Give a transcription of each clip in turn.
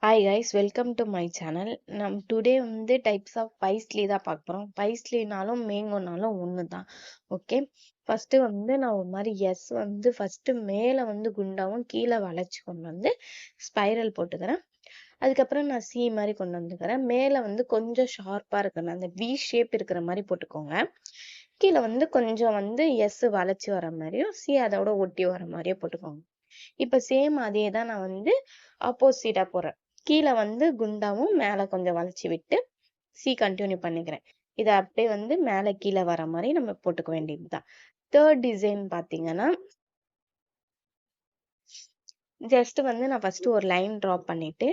Hi guys, welcome to my channel. Today வந்து types of paisley தான் பார்க்க போறோம். paisleyனாலும் மேங்கோனாலும் ஒண்ணுதான். ஓகே. ஃபர்ஸ்ட் வந்து நான் ஒரு மாதிரி எஸ் வந்து ஃபர்ஸ்ட் மேல வந்து குண்டாவும் கீழே வளைச்சு கொண்டு வந்து ஸ்பைரல் போட்டுக்கிறேன். அதுக்கப்புறம் நான் சி மாதிரி கொண்டு வந்துக்கிறேன். மேல வந்து கொஞ்சம் ஷார்ப்பா இருக்கணும், அந்த வி ஷேப் இருக்கிற மாதிரி போட்டுக்கோங்க. கீழே வந்து கொஞ்சம் வந்து எஸ் வளைச்சு வர மாதிரியும் சி அதோட ஒட்டி வர மாதிரியும் போட்டுக்கோங்க. இப்ப சேம் அதே தான் நான் வந்து ஆப்போசிட்டா போறேன். கீழே வந்து குண்டாவும் மேல கொஞ்சம் வளைச்சு விட்டு சி கண்டினியூ பண்ணிக்கிறேன். இதை அப்படியே வந்து மேல கீழே வர மாதிரி நம்ம போட்டுக்க வேண்டியதுதான். தேர்ட் டிசைன் பாத்தீங்கன்னா ஜஸ்ட் வந்து நான் ஃபர்ஸ்ட் ஒரு லைன் டிரா பண்ணிட்டு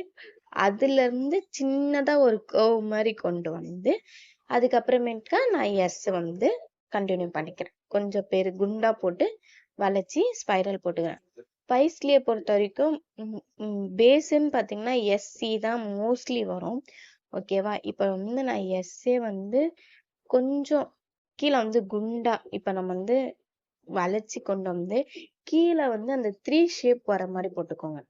அதுல இருந்து சின்னதா ஒரு கர்வ் மாதிரி கொண்டு வந்து அதுக்கப்புறமேட்டுக்கா நான் எஸ் வந்து கண்டினியூ பண்ணிக்கிறேன். கொஞ்சம் பேரு குண்டா போட்டு வளைச்சி ஸ்பைரல் போட்டுக்கிறேன். பைஸ்லியை பொறுத்த வரைக்கும் பேஸ்ன்னு பாத்தீங்கன்னா எஸ்சி தான் மோஸ்ட்லி வரும். ஓகேவா? இப்ப வந்து நான் எஸ்ஏ வந்து கொஞ்சம் கீழே வந்து குண்டா இப்ப நம்ம வந்து வளைச்சு கொண்டு வந்து கீழே வந்து அந்த 3 ஷேப் வர மாதிரி போட்டுக்கோங்க.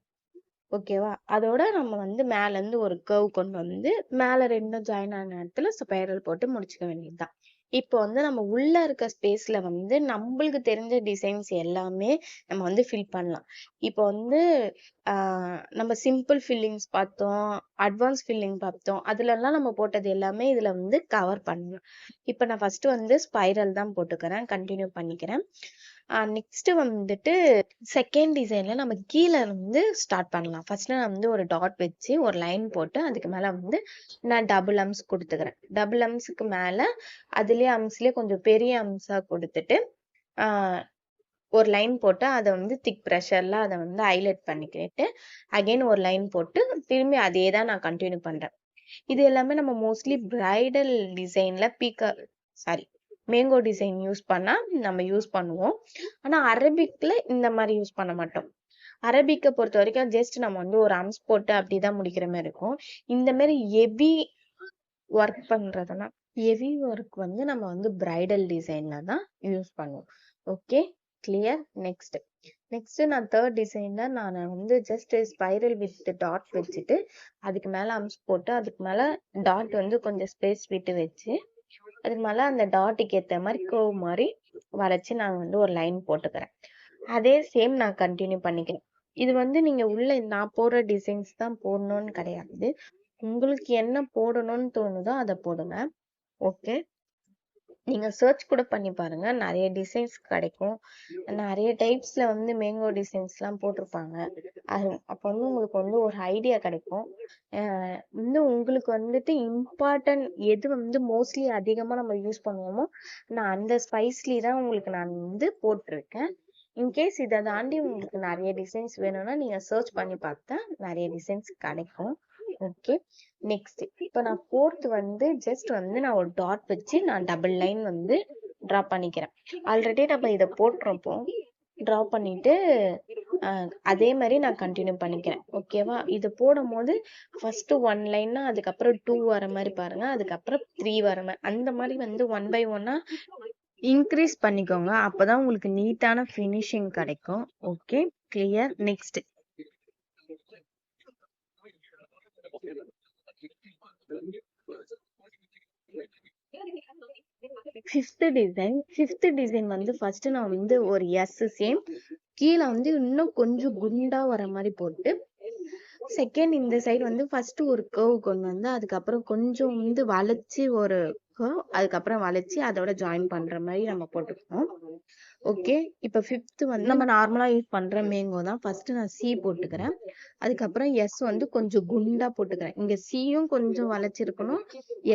ஓகேவா? அதோட நம்ம வந்து மேல இருந்து ஒரு கர்வ் கொண்டு வந்து மேல ரெண்டும் ஜாயின் ஆன இடத்துல ஸ்பைரல் போட்டு முடிச்சுக்க வேண்டியதுதான். இப்போ வந்து நம்ம உள்ள இருக்க ஸ்பேஸ்ல வந்து நம்மளுக்கு தெரிஞ்ச டிசைன்ஸ் எல்லாமே நம்ம வந்து ஃபில் பண்ணலாம். இப்போ வந்து நம்ம சிம்பிள் ஃபில்லிங்ஸ் பார்த்தோம், அட்வான்ஸ் ஃபில்லிங் பார்த்தோம். அதுல எல்லாம் நம்ம போட்டது எல்லாமே இதுல வந்து கவர் பண்ணலாம். இப்போ நான் ஃபர்ஸ்ட் வந்து ஸ்பைரல் தான் போட்டுக்கிறேன், கண்டினியூ பண்ணிக்கிறேன். நெக்ஸ்ட் வந்துட்டு செகண்ட் டிசைன்ல நம்ம கீழே வந்து ஸ்டார்ட் பண்ணலாம். ஃபர்ஸ்ட் நான் வந்து ஒரு டாட் வச்சு ஒரு லைன் போட்டு அதுக்கு மேல வந்து நான் டபுள் அம்ஸ் கொடுத்துக்கிறேன். டபுள் அம்ஸ்க்கு மேல அதுலயே அம்ஸ்லயே கொஞ்சம் பெரிய அம்ஸா கொடுத்துட்டு ஒரு லைன் போட்டு அதை வந்து திக் ப்ரெஷர்ல அதை வந்து ஹைலைட் பண்ணிக்கிட்டு அகைன் ஒரு லைன் போட்டு திரும்பி அதே தான் நான் கண்டினியூ பண்றேன். இது எல்லாமே நம்ம மோஸ்ட்லி பிரைடல் டிசைன்ல மேங்கோ டிசைன் யூஸ் பண்ணா நம்ம யூஸ் பண்ணுவோம். ஆனா அரபிக்ல இந்த மாதிரி யூஸ் பண்ண மாட்டோம். அரபிக்கை பொறுத்த வரைக்கும் ஜஸ்ட் நம்ம வந்து ஒரு அம்ஸ் போட்டு அப்படிதான் முடிக்கிற மாதிரி இருக்கும். இந்த மாதிரி ஹெவி ஒர்க் பண்றதுன்னா ஹெவி ஒர்க் வந்து நம்ம வந்து பிரைடல் டிசைன்ல தான் யூஸ் பண்ணுவோம். Okay, clear. நெக்ஸ்ட் நான் தேர்ட் டிசைன்ல நான் வந்து ஜஸ்ட் ஸ்பைரல் வித் டாட் வச்சுட்டு அதுக்கு மேல அம்ஸ் போட்டு அதுக்கு மேல டாட் வந்து கொஞ்சம் ஸ்பேஸ் விட்டு வச்சு அதுக்கு மேல அந்த டாட்டுக்கு ஏத்த மாதிரி கர்வ் மாதிரி வளைச்சு நான் வந்து ஒரு லைன் போட்டுக்கிறேன். அதே சேம் நான் கண்டினியூ பண்ணிக்கிறேன். இது வந்து நீங்க உள்ள நான் போடுற டிசைன்ஸ் தான் போடணும்னு கிடையாது. உங்களுக்கு என்ன போடணும்னு தோணுதோ அதை போடுங்க. ஓகே, நீங்க சர்ச் கூட பண்ணி பாருங்க, நிறைய டிசைன்ஸ் கிடைக்கும். நிறைய டைப்ஸ்ல வந்து மேங்கோ டிசைன்ஸ் எல்லாம் போட்டிருப்பாங்க. அது அப்ப வந்து உங்களுக்கு வந்து ஒரு ஐடியா கிடைக்கும். வந்து உங்களுக்கு வந்துட்டு இம்பார்ட்டன்ட் எது வந்து மோஸ்ட்லி அதிகமா நம்ம யூஸ் பண்ணுவோமோ நான் அந்த ஸ்பைஸ்லி தான் உங்களுக்கு நான் வந்து போட்டிருக்கேன். இன்கேஸ் இதை தாண்டி உங்களுக்கு நிறைய டிசைன்ஸ் வேணும்னா நீங்க சர்ச் பண்ணி பார்த்தா நிறைய டிசைன்ஸ் கிடைக்கும். ஓகே, நெக்ஸ்ட் இப்போ நான் ஃபோர்த் வந்து ஜஸ்ட் வந்து நான் ஒரு டாட் வச்சு நான் டபுள் லைன் வந்து டிரா பண்ணிக்கிறேன். ஆல்ரெடி நம்ம இதை போட்டிருப்போம். டிரா பண்ணிட்டு அதே மாதிரி நான் கண்டினியூ பண்ணிக்கிறேன். ஓகேவா? இது போடும் போது ஃபர்ஸ்ட் 1 லைன்னா அதுக்கப்புறம் 2 வர மாதிரி பாருங்க, அதுக்கப்புறம் 3 வர மாதிரி, அந்த மாதிரி வந்து 1 by 1 இன்க்ரீஸ் பண்ணிக்கோங்க. அப்பதான் உங்களுக்கு நீட்டான ஃபினிஷிங் கிடைக்கும். Okay, clear. Next fifth design வந்து ஃபர்ஸ்ட் நான் வந்து ஒரு எஸ் சேம் கீழே வந்து இன்னும் கொஞ்சம் குண்டா வர மாதிரி போட்டு செகண்ட் இந்த சைடு வந்து ஃபர்ஸ்ட் ஒரு கர்வ் கொண்டு வந்து அதுக்கப்புறம் கொஞ்சம் வந்து வளைச்சு ஒரு கர்வ் அதுக்கப்புறம் வளைச்சு அதோட ஜாயின் பண்ற மாதிரி நம்ம போட்டுக்கணும். ஓகே, இப்ப ஃபிஃப்த் வந்து நம்ம நார்மலா யூஸ் பண்ற மேங்கோ தான். ஃபர்ஸ்ட் நான் சி போட்டுக்கிறேன், அதுக்கப்புறம் எஸ் வந்து கொஞ்சம் குண்டா போட்டுக்கிறேன். இங்க சியும் கொஞ்சம் வளைச்சிருக்கணும்,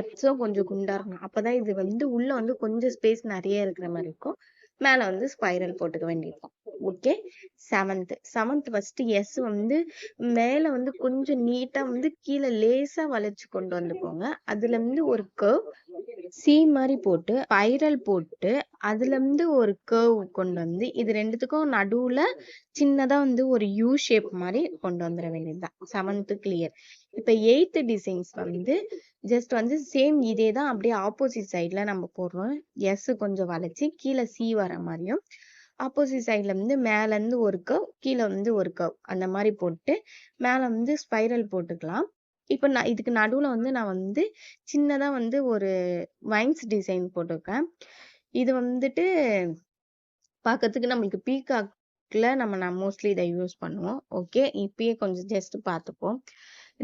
எஃப்ஸும் கொஞ்சம் குண்டா இருக்கணும். அப்பதான் இது வந்து உள்ள வந்து கொஞ்சம் ஸ்பேஸ் நிறைய இருக்கிற மாதிரி இருக்கும். மேல வந்து ஸ்பைரல் போட்டுக்க வேண்டியிருக்கும். ஓகே, செவன்த் ஃபர்ஸ்ட் எஸ் வந்து மேல வந்து கொஞ்சம் நீட்டா வந்து கீழே லேசா வளைச்சு கொண்டு வந்துக்கோங்க. அதுல இருந்து ஒரு கர்வ் சி மாதிரி போட்டு ஸ்பைரல் போட்டு அதுல இருந்து ஒரு கர்வ் கொண்டு வந்து இது ரெண்டுத்துக்கும் நடுவுல சின்னதா வந்து ஒரு யூ ஷேப் மாதிரி கொண்டு வந்துட வேண்டியதுதான். Seventh clear. இப்ப எய்த் டிசைன்ஸ் வந்து ஜஸ்ட் வந்து சேம் இதே தான் அப்படியே ஆப்போசிட் சைட்ல நம்ம போடுறோம். எஸ் கொஞ்சம் வளைச்சு கீழே சி வர மாதிரியும் ஆப்போசிட் சைட்ல வந்து மேல இருந்து ஒரு கர்வ், கீழ வந்து ஒரு கர்வ் அந்த மாதிரி போட்டு மேல வந்து ஸ்பைரல் போட்டுக்கலாம். இப்ப நான் இதுக்கு நடுவுல வந்து நான் வந்து சின்னதா வந்து ஒரு வைன்ஸ் டிசைன் போட்டிருக்கேன். இது வந்துட்டு பார்க்கறதுக்கு நம்மளுக்கு பீகாக்ல நான் மோஸ்ட்லி இதை யூஸ் பண்ணுவோம். ஓகே, இப்பயே கொஞ்சம் ஜஸ்ட் பார்த்துப்போம்.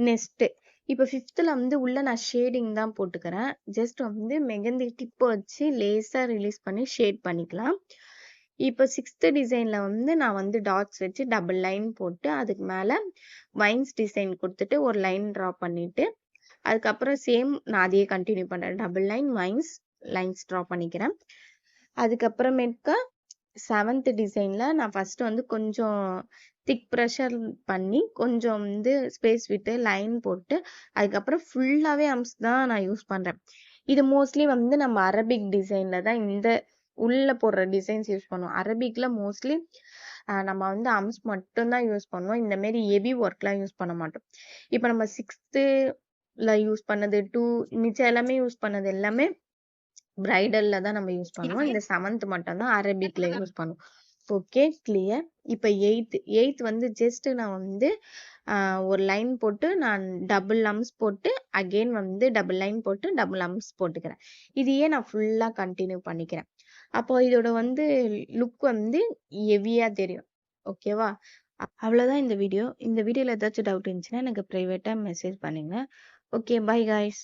நெக்ஸ்ட் இப்போ 5th வந்து உள்ள நான் ஷேடிங் தான் போட்டுக்கிறேன். ஜஸ்ட் வந்து மெகந்தி டிப்பை வச்சு லேசா ரிலீஸ் பண்ணி ஷேட் பண்ணிக்கலாம். இப்போ 6th டிசைன்ல வந்து நான் வந்து டாட்ஸ் வச்சு டபுள் லைன் போட்டு அதுக்கு மேல வைன்ஸ் டிசைன் கொடுத்துட்டு ஒரு லைன் ட்ரா பண்ணிட்டு அதுக்கப்புறம் சேம் நான் அதையே கண்டினியூ பண்றேன். Double line wines lines draw பண்ணிக்கிறேன். அதுக்கப்புறமேட்டுக்கா 7th டிசைன்ல நான் ஃபர்ஸ்ட் வந்து கொஞ்சம் திக் ப்ரெஷர் பண்ணி கொஞ்சம் வந்து ஸ்பேஸ் விட்டு லைன் போட்டு அதுக்கப்புறம் ஃபுல்லாவே அம்ஸ் தான் நான் யூஸ் பண்றேன். இது மோஸ்ட்லி வந்து நம்ம அரபிக் டிசைன்ல தான் இந்த உள்ள போடுற டிசைன்ஸ் யூஸ் பண்ணுவோம். அரபிக்ல மோஸ்ட்லி நம்ம வந்து அம்ஸ் மட்டும் தான் யூஸ் பண்ணுவோம். இந்த மாதிரி ஹெவி ஒர்க்லாம் யூஸ் பண்ண மாட்டோம். இப்போ நம்ம 6th யூஸ் பண்ணது 2 மிச்சம் எல்லாமே யூஸ் பண்ணது எல்லாமே பிரைடல்ல தான் நம்ம யூஸ் பண்ணுவோம். இந்த 7th மட்டும் தான் அரபிக்ல யூஸ் பண்ணுவோம். Okay, clear. இப்போ 8th வந்து ஜஸ்ட் நான் வந்து ஒரு லைன் போட்டு நான் டபுள் அம்ஸ் போட்டு அகெயின் வந்து டபுள் லைன் போட்டு டபுள் அம்ஸ் போட்டுக்கிறேன். இதையே நான் ஃபுல்லா கண்டினியூ பண்ணிக்கிறேன். அப்போ இதோட வந்து லுக் வந்து ஹெவியா தெரியும். ஓகேவா? அவ்வளவுதான் இந்த வீடியோ. இந்த வீடியோல ஏதாச்சும் டவுட் இருந்துச்சுன்னா எனக்கு பிரைவேட்டா மெசேஜ் பண்ணுங்க. Okay, by guys.